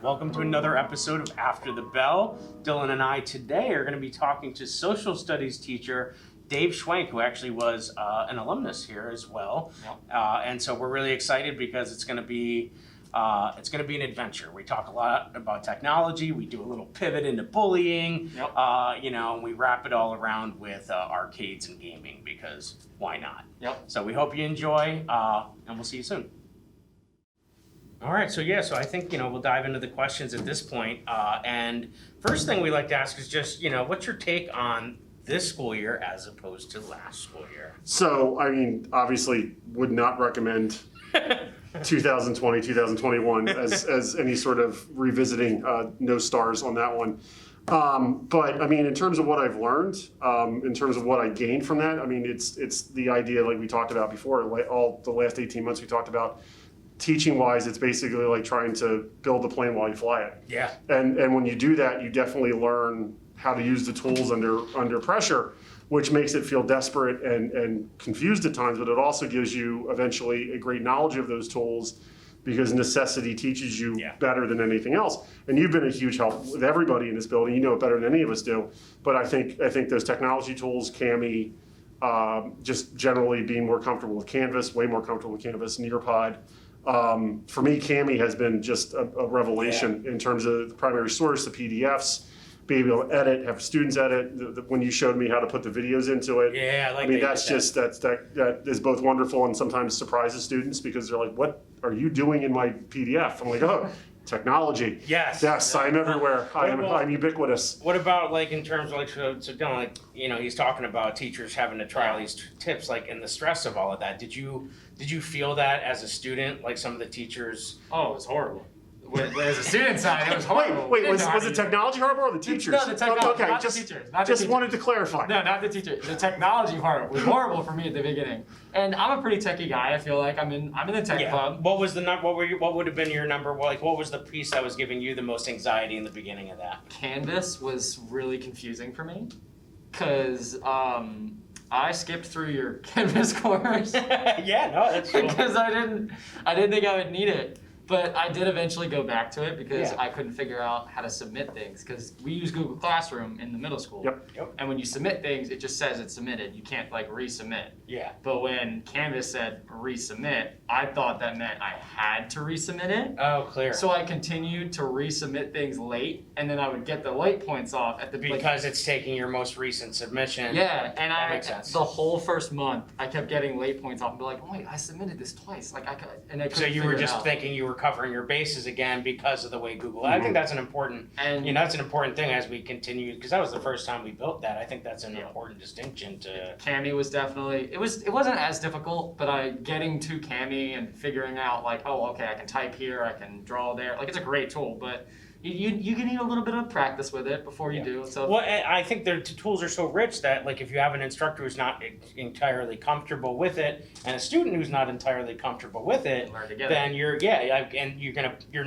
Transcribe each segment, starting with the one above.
Welcome to another episode of After the Bell. Dylan and I today are going to be talking to social studies teacher Dave Schwenk, who actually was an alumnus here as well. Yep. And so we're really excited because it's going to be an adventure. We talk a lot about technology. We do a little pivot into bullying. Yep. And we wrap it all around with arcades and gaming because why not? Yep. So we hope you enjoy, and we'll see you soon. All right, so I think, we'll dive into the questions at this point. And first thing we like to ask is just, what's your take on this school year as opposed to last school year? So, obviously would not recommend 2020, 2021 as any sort of revisiting, no stars on that one. But in terms of what I've learned, in terms of what I gained from that, it's the idea like we talked about before, like all the last 18 months we talked about. Teaching wise, it's basically like trying to build the plane while you fly it. Yeah. And when you do that, you definitely learn how to use the tools under pressure, which makes it feel desperate and confused at times, but it also gives you eventually a great knowledge of those tools because necessity teaches you better than anything else. And you've been a huge help with everybody in this building. You know it better than any of us do. But I think those technology tools, Cami, just generally being more comfortable with Canvas, way more comfortable with Canvas, Nearpod. For me, Cami has been just a revelation in terms of the primary source, the PDFs, being able to edit, have students edit. When you showed me how to put the videos into it, that is both wonderful and sometimes surprises students because they're like, "What are you doing in my PDF?" I'm like, "Oh, technology." Yes, I'm everywhere. I'm ubiquitous. What about in terms of so Dylan, he's talking about teachers having to try all these tips, in the stress of all of that. Did you feel that as a student, some of the teachers? Oh, it was horrible. As a student side, it was horrible. Wait, was the technology horrible or the teachers? No, the technology, okay, not the teachers. Just wanted to clarify. No, not the teachers. The technology part was horrible for me at the beginning. And I'm a pretty techie guy. I feel like I'm in the tech club. What was the what would have been your number? What was the piece that was giving you the most anxiety in the beginning of that? Canvas was really confusing for me because I skipped through your Canvas course. That's cool. Because I didn't think I would need it. But I did eventually go back to it because I couldn't figure out how to submit things because we use Google Classroom in the middle school. Yep. And when you submit things, it just says it's submitted. You can't resubmit. Yeah. But when Canvas said resubmit, I thought that meant I had to resubmit it. Oh, clear. So I continued to resubmit things late, and then I would get the late points off at the because it's taking your most recent submission. Yeah, and that makes sense. The whole first month I kept getting late points off and be like, oh, wait, I submitted this twice. So you were just thinking you were covering your bases again because of the way Google. I think that's an important that's an important thing as we continue because that was the first time we built that. I think that's an important distinction to. Cami was definitely it wasn't as difficult, but getting to Cami and figuring out I can type here, I can draw there. It's a great tool, but you can need a little bit of practice with it before you do. So I think the tools are so rich that if you have an instructor who's not entirely comfortable with it and a student who's not entirely comfortable with it, then you're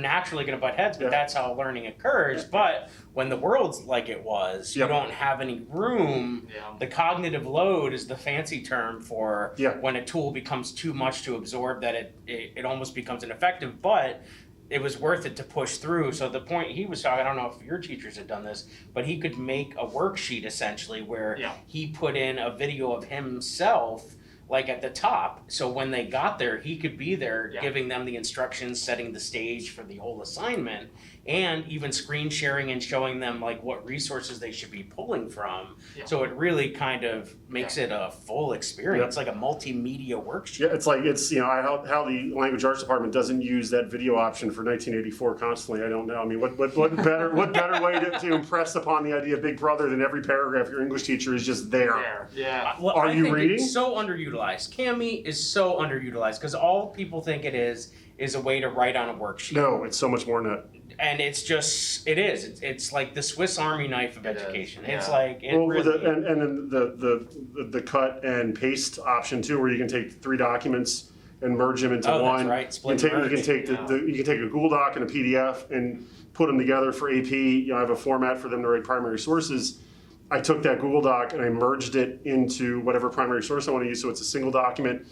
naturally gonna butt heads. But that's how learning occurs. Yeah. But when the world's like it was, you don't have any room. Yeah. The cognitive load is the fancy term for when a tool becomes too much to absorb that it almost becomes ineffective. But it was worth it to push through. So the point he was talking, I don't know if your teachers had done this, but he could make a worksheet essentially where he put in a video of himself at the top. So when they got there, he could be there giving them the instructions, setting the stage for the whole assignment, and even screen sharing and showing them what resources they should be pulling from. Yeah. So it really kind of makes it a full experience. It's like a multimedia worksheet. Yeah, it's how the language arts department doesn't use that video option for 1984 constantly. I don't know. What better way to impress upon the idea of Big Brother than every paragraph your English teacher is just there. Yeah. Are you reading? It's so underutilized. Cami is so underutilized because all people think it is a way to write on a worksheet. No, it's so much more than that. And it's like the Swiss Army knife of education. Yeah. It's and then the cut and paste option too, where you can take 3 documents and merge them into one. That's right. Split you can take you can take a Google Doc and a PDF and put them together for AP. I have a format for them to write primary sources. I took that Google Doc and I merged it into whatever primary source I want to use, so it's a single document.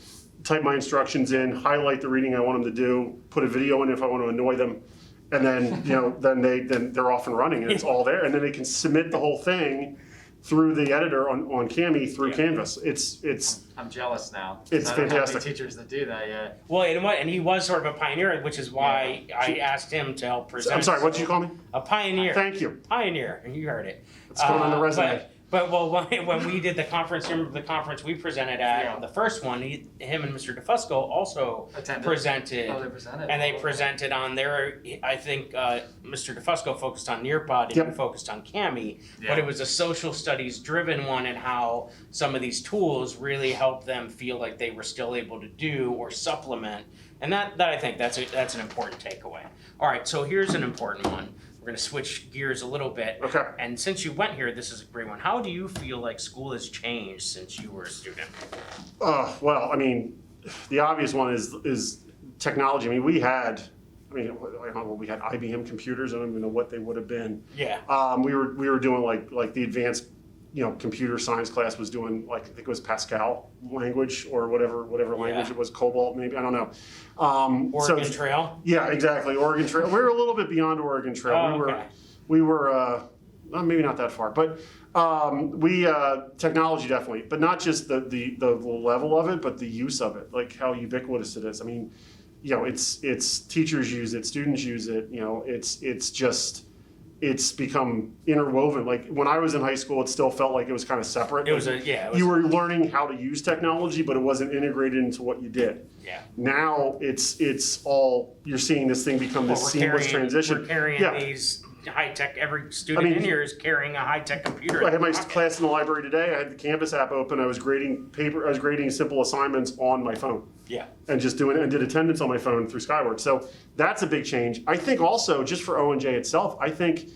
type my instructions in, highlight the reading I want them to do, put a video in if I want to annoy them, and then then they're off and running, and it's all there, and then they can submit the whole thing through the editor on Cami through Canvas. It's I'm jealous now. It's I don't fantastic. have any teachers that do that yet. Well, and he was sort of a pioneer, which is why I asked him to help present. I'm sorry, what did you call me? A pioneer. Thank you. Pioneer, and you heard it. It's going on the resume. But when we did the conference, remember the conference we presented at, the first one, him and Mr. DeFusco also presented. Oh, they presented. And they presented on their, I think Mr. DeFusco focused on Nearpod and you focused on Cami, but it was a social studies driven one, and how some of these tools really help them feel like they were still able to do or supplement. And that I think that's an important takeaway. All right, so here's an important one. We're going to switch gears a little bit. Okay. And since you went here, this is a great one. How do you feel like school has changed since you were a student? Well, I mean, the obvious one is technology. I mean, we had IBM computers. I don't even know what they would have been. Yeah. We were doing like the advanced, computer science class was doing, like, I think it was Pascal language or whatever language it was, Cobalt maybe, I don't know. Oregon Trail? Yeah, exactly, Oregon Trail. We were a little bit beyond Oregon Trail. Oh, We were maybe not that far, but technology definitely, but not just the level of it, but the use of it, like how ubiquitous it is. I mean, it's teachers use it, students use it, it's become interwoven. Like when I was in high school, it still felt like it was kind of separate. You were learning how to use technology, but it wasn't integrated into what you did. Yeah. Now it's all, you're seeing this thing become this seamless transition. We're carrying these high-tech, every student in here is carrying a high-tech computer. I had my class in the library today. I had the Canvas app open. I was grading simple assignments on my phone. Yeah. And did attendance on my phone through Skyward. So that's a big change. I think also, just for ONJ itself, I think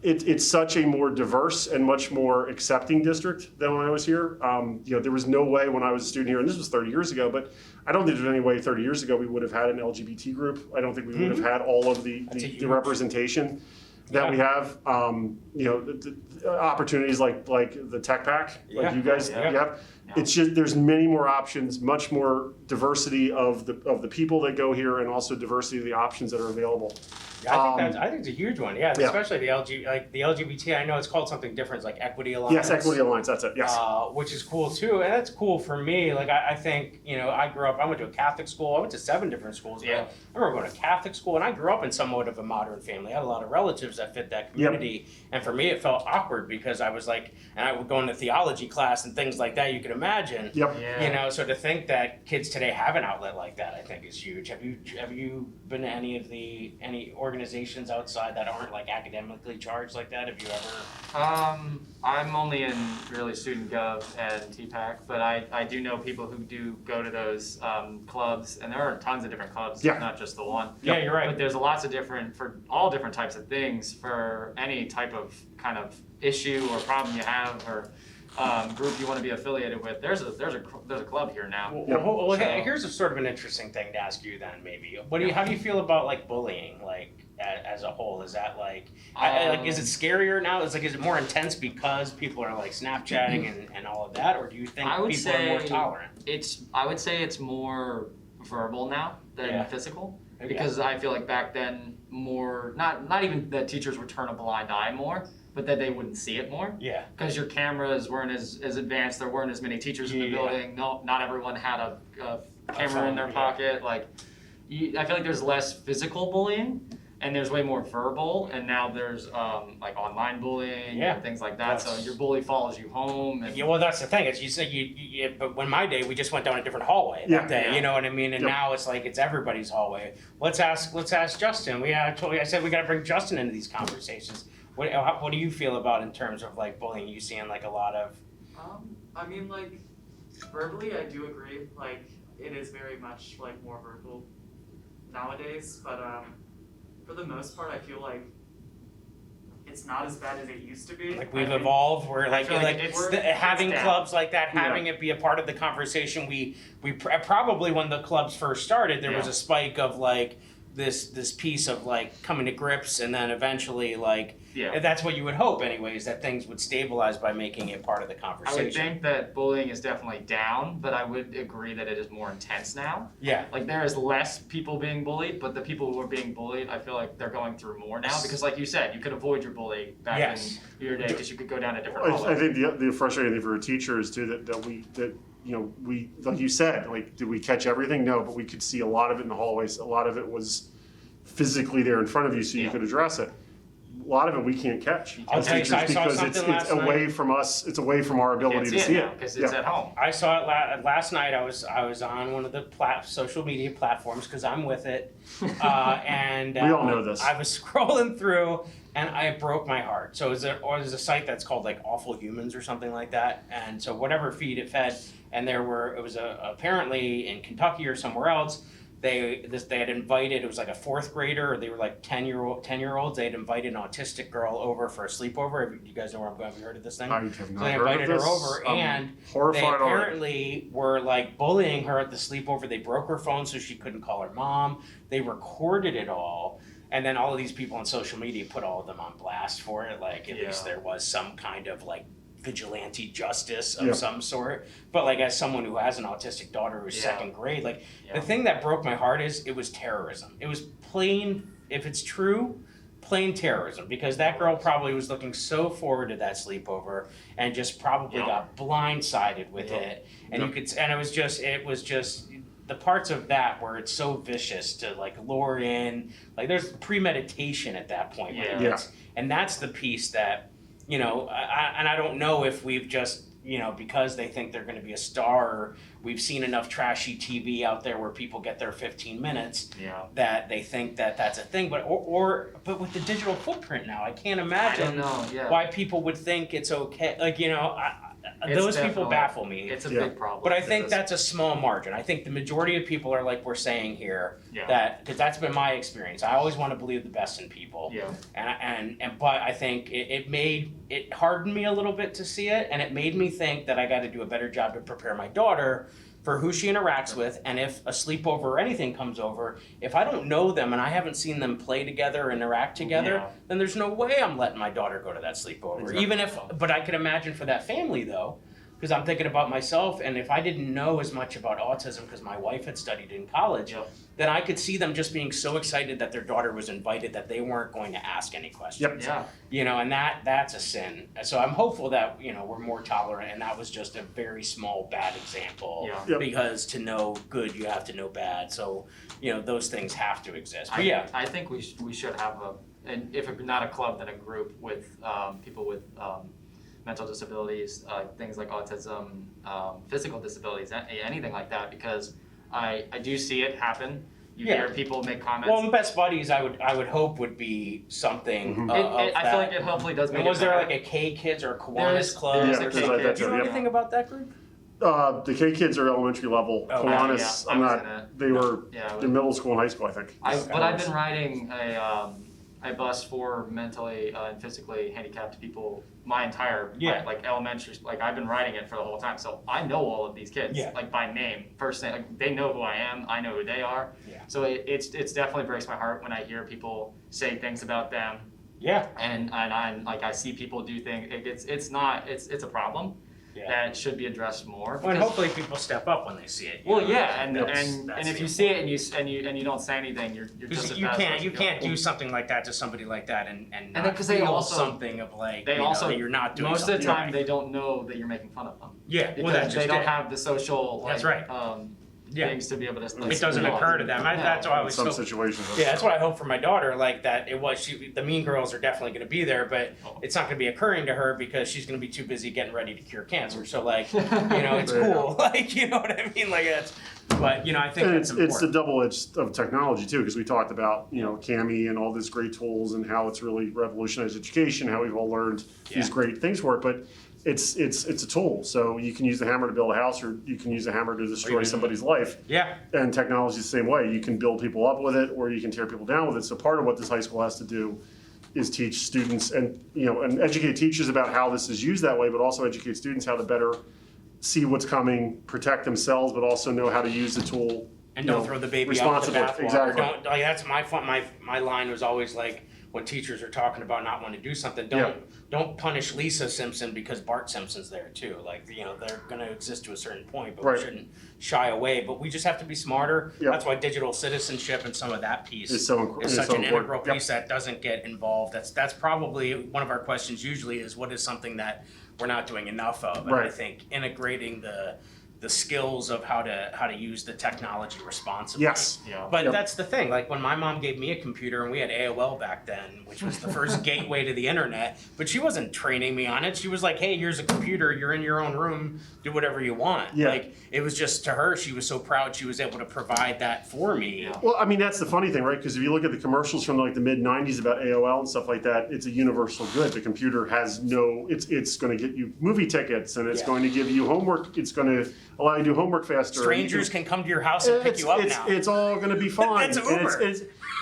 it's such a more diverse and much more accepting district than when I was here. There was no way when I was a student here, and this was 30 years ago, but I don't think there's any way 30 years ago we would have had an LGBT group. I don't think we would have had all of the representation that we have. The opportunities like the Tech Pack, like you guys have. It's just, there's many more options, much more diversity of the people that go here, and also diversity of the options that are available. Yeah, I think it's a huge one. Yeah, especially the LGBT. I know it's called something different, it's like Equity Alliance. Yes, Equity Alliance. That's it. Yes. Which is cool too, and that's cool for me. Like I think I grew up. I went to a Catholic school. I went to 7 different schools. Yeah. I remember going to Catholic school, and I grew up in somewhat of a modern family. I had a lot of relatives that fit that community, and for me it felt awkward because I was like, and I would go into theology class and things like that. You could imagine. Yep. Yeah. So to think that kids today have an outlet like that, I think is huge. Have you been to any organizations outside that aren't like academically charged like that? Have you ever? I'm only in really student gov and TPAC, but I do know people who do go to those clubs, and there are tons of different clubs, not just the one. Yeah, you're right. But there's lots of for all different types of things, for any type of kind of issue or problem you have, or group you want to be affiliated with. There's a club here now. Well, here's a sort of an interesting thing to ask you then, maybe. How do you feel about like bullying, like as a whole? Is that is it scarier now? Is it more intense because people are like Snapchatting and all of that, or do you think people are more tolerant? I would say it's more verbal now than physical. Because I feel like back then not even that teachers would turn a blind eye more, but that they wouldn't see it more. Yeah. Because your cameras weren't as advanced, there weren't as many teachers in the building. No, not everyone had a camera in their pocket. I feel like there's less physical bullying, and there's way more verbal, and now there's like online bullying and things like that. So your bully follows you home. And well, that's the thing. It's you say but when my day we just went down a different hallway that day. You know what I mean? And now it's like it's everybody's hallway. Let's ask Justin. I said we got to bring Justin into these conversations. What do you feel about in terms of like bullying? You seeing like a lot of? I mean, like verbally, I do agree. Like it is very much like more verbal nowadays, but for the most part, I feel like it's not as bad as it used to be. Like we've evolved. We're having down. clubs like that, having it be a part of the conversation. We probably when the clubs first started, there was a spike of like this piece of like coming to grips, and then eventually like Yeah. that's what you would hope anyways, that things would stabilize by making it part of the I conversation. would think that bullying is definitely down, but I would agree that it is more intense now. Yeah. Like there is less people being bullied, but the people who are being bullied, I feel like they're going through more now because, like you said, you could avoid your bully back Yes. in your day because you could go down a different I hallway. think the frustrating thing for a teacher is too that we like you said, like, did we catch everything? No, but we could see a lot of it in the hallways. A lot of it was physically there in front of you, so you Yeah. could address it. A lot of it we can't catch I'll as tell you, teachers I saw because something it's last away night. from us. It's away from our ability to see it. because it's at home. I saw it last night. I was on one of the social media platforms because I'm with it, and We all know this. I was scrolling through, and I broke my heart. So there's a site that's called like Awful Humans or something like that, and so whatever feed it fed, and it was apparently in Kentucky or somewhere else. They had invited, it was like a fourth grader, or they were like 10-year-olds. They had invited an autistic girl over for a sleepover. You guys know where I'm going? Have you heard of this thing? I have So not they heard invited of this. her over, I'm and they horrified already. apparently were like bullying her at the sleepover. They broke her phone so she couldn't call her mom. They recorded it all, and then all of these people on social media put all of them on blast for it. Like at least there was some kind of like vigilante justice of some sort. But like as someone who has an autistic daughter who's second grade, like the thing that broke my heart is it was terrorism. It was plain, if it's true, plain terrorism, because that girl probably was looking so forward to that sleepover and just probably got blindsided with it. And you could, and it was just the parts of that where it's so vicious to like lure in, like there's premeditation at that point. And that's the piece that, I don't know if we've just, because they think they're going to be a star, we've seen enough trashy TV out there where people get their 15 minutes that they think that that's a thing. But but with the digital footprint now, I can't imagine why people would think it's okay. Like, those people baffle me. It's a big problem. But I think that's a small margin. I think the majority of people are like we're saying here, that because that's been my experience. I always want to believe the best in people. But I think it hardened me a little bit to see it, and it made me think that I got to do a better job to prepare my daughter for who she interacts with, and if a sleepover or anything comes over, if I don't know them and I haven't seen them play together or interact together, then there's no way I'm letting my daughter go to that sleepover. Exactly. But I can imagine for that family though, because I'm thinking about myself, and if I didn't know as much about autism because my wife had studied in college, then I could see them just being so excited that their daughter was invited that they weren't going to ask any questions. And that's a sin. So I'm hopeful that, we're more tolerant, and that was just a very small bad example. Because to know good, you have to know bad. So, those things have to exist. But I think we should have and if not a club, then a group with people with mental disabilities, things like autism, physical disabilities, anything like that, because I do see it happen. You hear people make comments. Well, Best Buddies, I would hope would be something. I feel like it hopefully does make and was it there better. like a K Kids or a Kiwanis Club? There's a Yeah, K there's Kids. Do you know anything about that group? The K Kids are elementary level. Oh, Kiwanis, I I'm was not. in it. They were in middle school and high school, I think. But I've been riding a bus for mentally and physically handicapped people my entire like elementary. Like I've been riding it for the whole time, so I know all of these kids like by name, first name. Like they know who I am. I know who they are. So it's definitely breaks my heart when I hear people say things about them. And I see people do things. It's a problem. That should be addressed more. Well, and hopefully people step up when they see it. Well, and if you see it and you don't say anything, you're just you can't do something like that to somebody like that and not because they feel also something of like you're not doing most something of the time right. they don't know that you're making fun of them. Because they don't have the social That's right. things to be able to. It doesn't occur to them. That's why I was some situations. that's what I hope for my daughter. Like that, the Mean Girls are definitely going to be there, but it's not going to be occurring to her because she's going to be too busy getting ready to cure cancer. So like, it's cool. Like, you know what I mean? Like that's. But I think and that's important. it's the double edge of technology too, because we talked about Cami and all these great tools and how it's really revolutionized education, how we've all learned these great things for it, but. It's a tool, so you can use the hammer to build a house, or you can use a hammer to destroy somebody's life. And technology is the same way. You can build people up with it, or you can tear people down with it. So part of what this high school has to do is teach students and educate teachers about how this is used that way, but also educate students how to better see what's coming, protect themselves, but also know how to use the tool And don't throw the baby out with the bathwater. Exactly. Don't, like, that's my fun. My line was always like, when teachers are talking about not wanting to do something, don't punish Lisa Simpson because Bart Simpson's there too. Like, you know, they're going to exist to a certain point, but we shouldn't shy away. But we just have to be smarter. Yep. That's why digital citizenship and some of that piece is such an integral important. piece that doesn't get involved. That's probably one of our questions usually is what is something that we're not doing enough of. And I think integrating the skills of how to use the technology responsibly. Yes. Yeah. But that's the thing. Like when my mom gave me a computer, and we had AOL back then, which was the first gateway to the internet. But she wasn't training me on it. She was like, "Hey, here's a computer. You're in your own room. Do whatever you want." Yeah. Like it was just to her. She was so proud she was able to provide that for me. Yeah. Well, I mean, that's the funny thing, right? Because if you look at the commercials from like the mid '90s about AOL and stuff like that, it's a universal good. The computer has it's going to get you movie tickets, and it's going to give you homework. It's going to allow you to do homework faster. Strangers can come to your house and pick you up now. It's all going to be fine. It's Uber.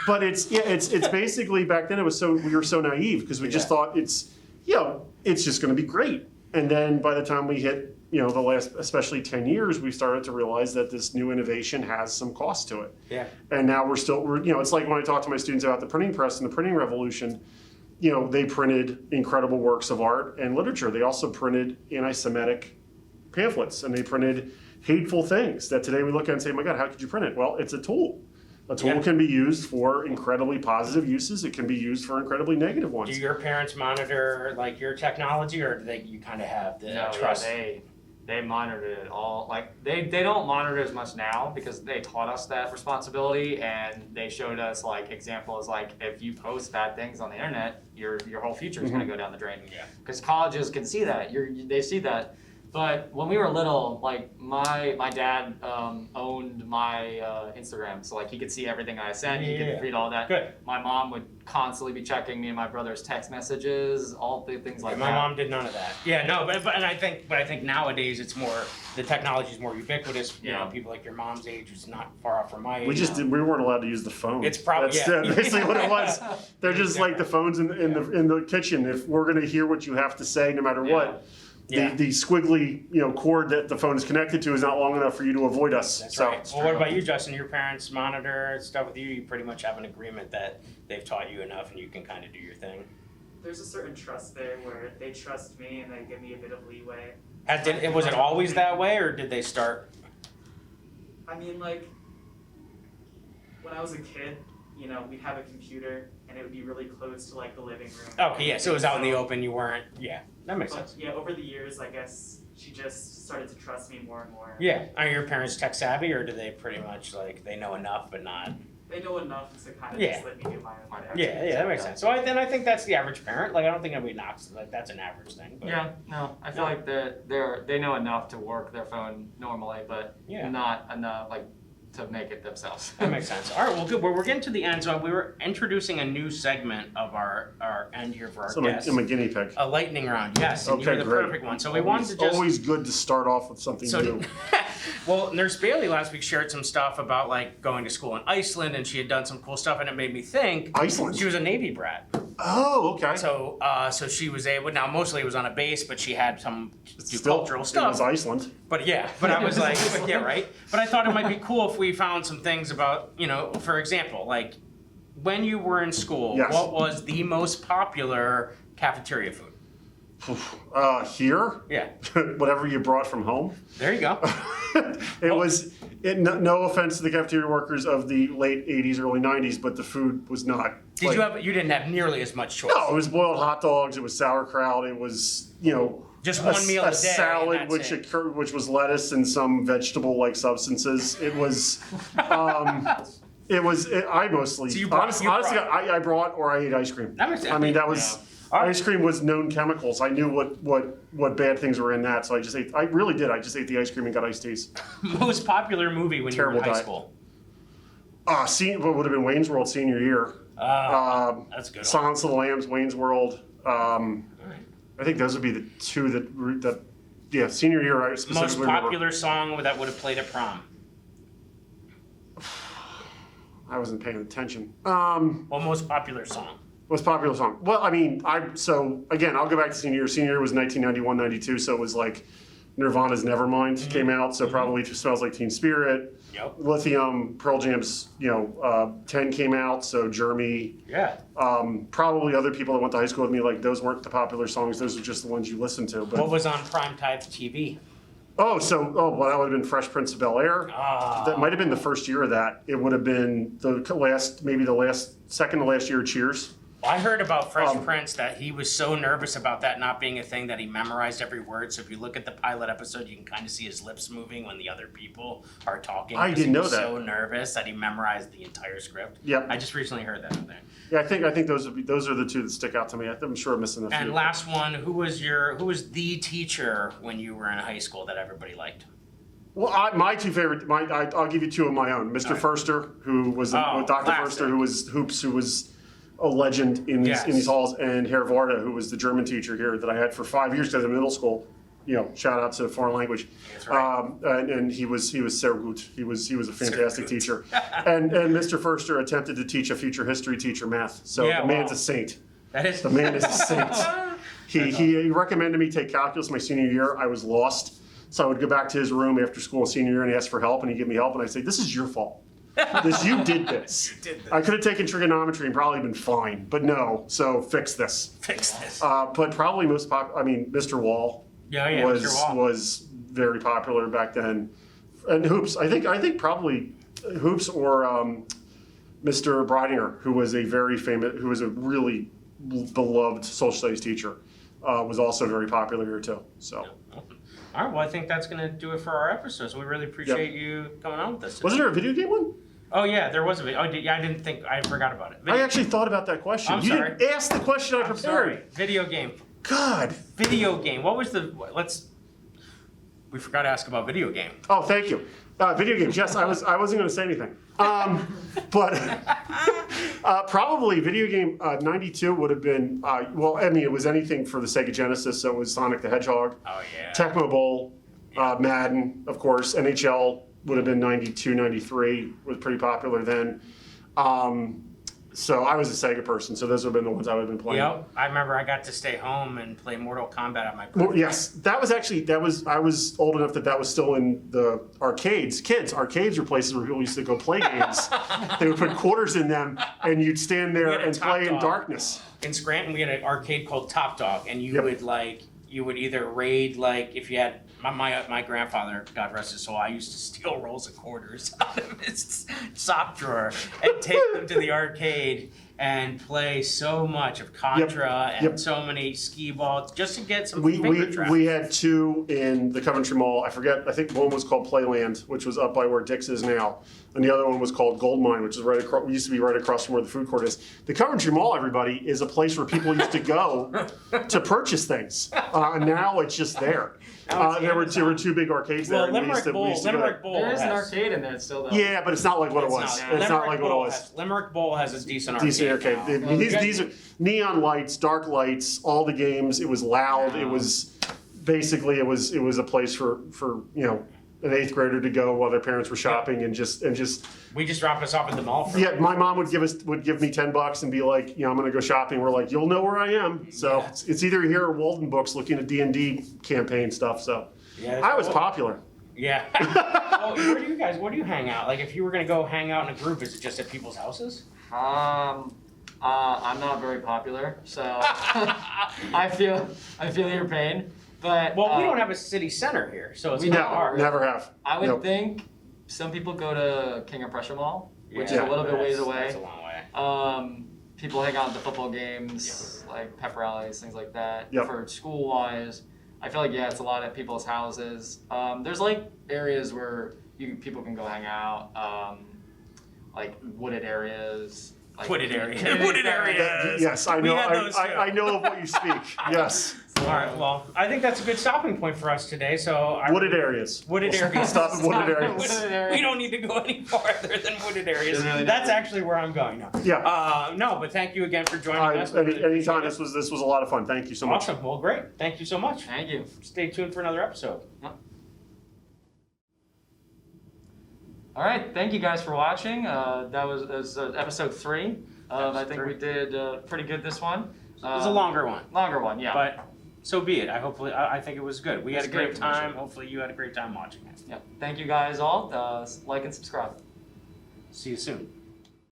But it's basically back then we were so naive because we just thought it's just going to be great. And then by the time we hit the last especially 10 years, we started to realize that this new innovation has some cost to it. Yeah. And now we're it's like when I talk to my students about the printing press and the printing revolution. They printed incredible works of art and literature. They also printed anti-Semitic pamphlets, and they printed hateful things that today we look at and say, my God, how could you print it? Well, it's a tool. A tool can be used for incredibly positive uses. It can be used for incredibly negative ones. Do your parents monitor like your technology, or do you kind of have the trust? They monitor it all. Like they don't monitor as much now because they taught us that responsibility, and they showed us like examples like if you post bad things on the internet, your whole future is going to go down the drain. Yeah. Because colleges can see that. They see that. But when we were little, like my dad owned my Instagram, so like he could see everything I sent. He could read all that. Good. My mom would constantly be checking me and my brother's text messages, all the things like that. My mom did none of that. Yeah, no, but I think nowadays it's more the technology is more ubiquitous. You know, people like your mom's age is not far off from my age. We weren't allowed to use the phone. It's probably that's basically what it was. They're just like the phones in the kitchen. If we're going to hear what you have to say, no matter what. The squiggly cord that the phone is connected to is not long enough for you to avoid us. That's right. Well, what about you, Justin? Your parents monitor stuff with you. You pretty much have an agreement that they've taught you enough, and you can kind of do your thing. There's a certain trust there where they trust me and they give me a bit of leeway. Was it always that way, or did they start? I mean, like when I was a kid, we'd have a computer and it would be really close to like the living room. Okay, yeah. So it was out in the open. You weren't. Yeah, that makes sense. Yeah, over the years, I guess she just started to trust me more and more. Yeah. Are your parents tech savvy, or do they pretty much like they know enough but not? They know enough to kind of just let me do my own thing. Yeah, that makes sense. So I think that's the average parent. Like I don't think anybody knocks like that's an average thing. But. Yeah, no, I feel like they know enough to work their phone normally, but not enough like to make it themselves. That makes sense. All right, well, good. Well, we're getting to the end, so we were introducing a new segment of our end here for our guests. I'm a guinea pig. A lightning round, yes. And Okay, you're the great. perfect one. So we wanted to just always good to start off with something new. Well, Nurse Bailey last week shared some stuff about like going to school in Iceland, and she had done some cool stuff, and it made me think. Iceland. She was a Navy brat. Oh, okay. So, so she was able. Now, mostly it was on a base, but she had some cultural It stuff. was Iceland. But I was like, right. But I thought it might be cool if we found some things about, for example, like when you were in school, what was the most popular cafeteria food? Here? Yeah. Whatever you brought from home. There you go. No offense to the cafeteria workers of the late 80s, early 90s, but the food was not. You didn't have nearly as much choice. No, it was boiled hot dogs, it was sauerkraut, it was, just one meal a day. A salad which was lettuce and some vegetable-like substances. It was, I mostly, So honestly, I brought or I ate ice cream. That makes sense. I mean, that was, ice cream was known chemicals. I knew what bad things were in that, so I just ate the ice cream and got iced teas. Most popular movie when Terrible you were in high diet. school? What would have been Wayne's World senior year. That's a good. Silence of the Lambs, Wayne's World. I think those would be the two that senior year I specifically Most popular song that would have played at prom? I wasn't paying attention. Well, most popular song. Most popular song. Well, I mean, I'll go back to senior year. Senior year was 1991, 92, so it was like Nirvana's Nevermind came out, so probably Smells Like Teen Spirit. Yep. Lithium, Pearl Jam's, 10 came out, so Jeremy. Yeah. Probably other people that went to high school with me, like those weren't the popular songs, those are just the ones you listened to. But What was on primetime TV? well, that would have been Fresh Prince of Bel Air. Ah. That might have been the first year of that. It would have been second to last year of Cheers. I heard about Fresh Prince that he was so nervous about that not being a thing that he memorized every word. So if you look at the pilot episode, you can kind of see his lips moving when the other people are talking. I 'cause didn't he know was that. So nervous that he memorized the entire script. Yep. I just recently heard that out there. Yeah, I think those are the two that stick out to me. I'm sure I'm missing a few. And last one, who was the teacher when you were in high school that everybody liked? Well, my two favorite. I'll give you two of my own. Mr. Right. Forster, who was Dr. classic. Forster, who was Hoops, who was a legend in these halls, and Herr Varda, who was the German teacher here that I had for 5 years because in middle school. Shout out to foreign language. That's right. And he was sehr gut. He was a fantastic teacher. and Mr. Forster attempted to teach a future history teacher math. So the man's a saint. That is The man is a saint. He recommended me take calculus my senior year. I was lost. So I would go back to his room after school senior year and ask for help, and he'd give me help, and I'd say, "This is your fault. You did this. You did this. I could have taken trigonometry and probably been fine, but no. So fix this." Fix this. But probably most popular. I mean, Mr. Wall Mr. Wall. was very popular back then, and Hoops. I think probably Hoops or Mr. Breidinger, who was a really beloved social studies teacher, was also very popular here too. So. All right, well, I think that's going to do it for our episode. So we really appreciate you coming on with us today. Wasn't there a video game one? Oh, yeah, there was a video. I forgot about it. I actually thought about that question. I'm You sorry. didn't ask the question I I'm prepared. sorry. Video game. God. Video game. What was we forgot to ask about video game. Oh, thank you. Video games. Yes, I wasn't going to say anything. But probably video game 92 would have been, it was anything for the Sega Genesis, so it was Sonic the Hedgehog. Oh, yeah. Tecmo Bowl, Madden, of course. NHL would have been 92, 93, was pretty popular then. So I was a Sega person, so those would have been the ones I would have been playing. Yep, I remember I got to stay home and play Mortal Kombat at my Well, yes, I was old enough that was still in the arcades. Arcades were places where people used to go play games. They would put quarters in them, and you'd stand We there had a and Top play in Dog. darkness. In Scranton, we had an arcade called Top Dog, and Yep. you would either raid, like, if you had, my grandfather, God rest his soul, I used to steal rolls of quarters out of his sock drawer and take them to the arcade and play so much of Contra and Yep. so many skee balls just to get some We finger traps. had two in the Coventry Mall. I think one was called Playland, which was up by where Dick's is now, and the other one was called Goldmine, which is used to be right across from where the food court is. The Coventry Mall, everybody, is a place where people used to go to purchase things. Now it's just there. There were two big arcades there. Well, and we Limerick used to go Limerick there. Bowl There is an has- arcade in there still, though. Yeah, but it's not like what it was. It's not like what it was. Limerick Bowl has a decent arcade. Decent arcade. now. These are neon lights, dark lights, all the games. It was loud. It was basically it was a place for an 8th grader to go while their parents were shopping and just. We just dropped us off at the mall for Yeah, my mom would give me $10 and be like, I'm gonna go shopping. We're like, you'll know where I am. So Yeah. it's either here or Walden Books looking at D&D campaign stuff. So Yeah, I was well, popular. Yeah. Well, where do you hang out? Like, if you were gonna go hang out in a group, is it just at people's houses? I'm not very popular, so I feel your pain. But Well, we don't have a city center here, so it's we not don't. hard. Never have. I would Nope. think some people go to King of Prussia Mall, which is Yeah. a little bit ways away. That's a long way. People hang out at the football games, like pep rallies, things like that. Yep. For school-wise, I feel like it's a lot at people's houses. There's like areas where people can go hang out, like wooded areas. Like, Wooded area. Yeah, Wooded area. Yes, I We know. had those too. I know of what you speak. Yes, All right. Well, I think that's a good stopping point for us today. So wooded areas. Wooded We'll areas. Stop at wooded areas. Wooded area. We don't need to go any farther than wooded areas. Doesn't really That's matter. actually where I'm going now. Yeah. No, but thank you again for joining us. We really Anytime. appreciate This was a lot of fun. Thank you so it. much. Awesome. Well, great. Thank you so much. Thank you. Stay tuned for another episode. All right, thank you guys for watching. That was episode 3. I think we did pretty good this one. It was a longer one, Longer one, yeah. but so be it. I think it was good. We had a It's great great time. information. Hopefully you had a great time watching it. Yeah. Thank you guys all. Like and subscribe. See you soon.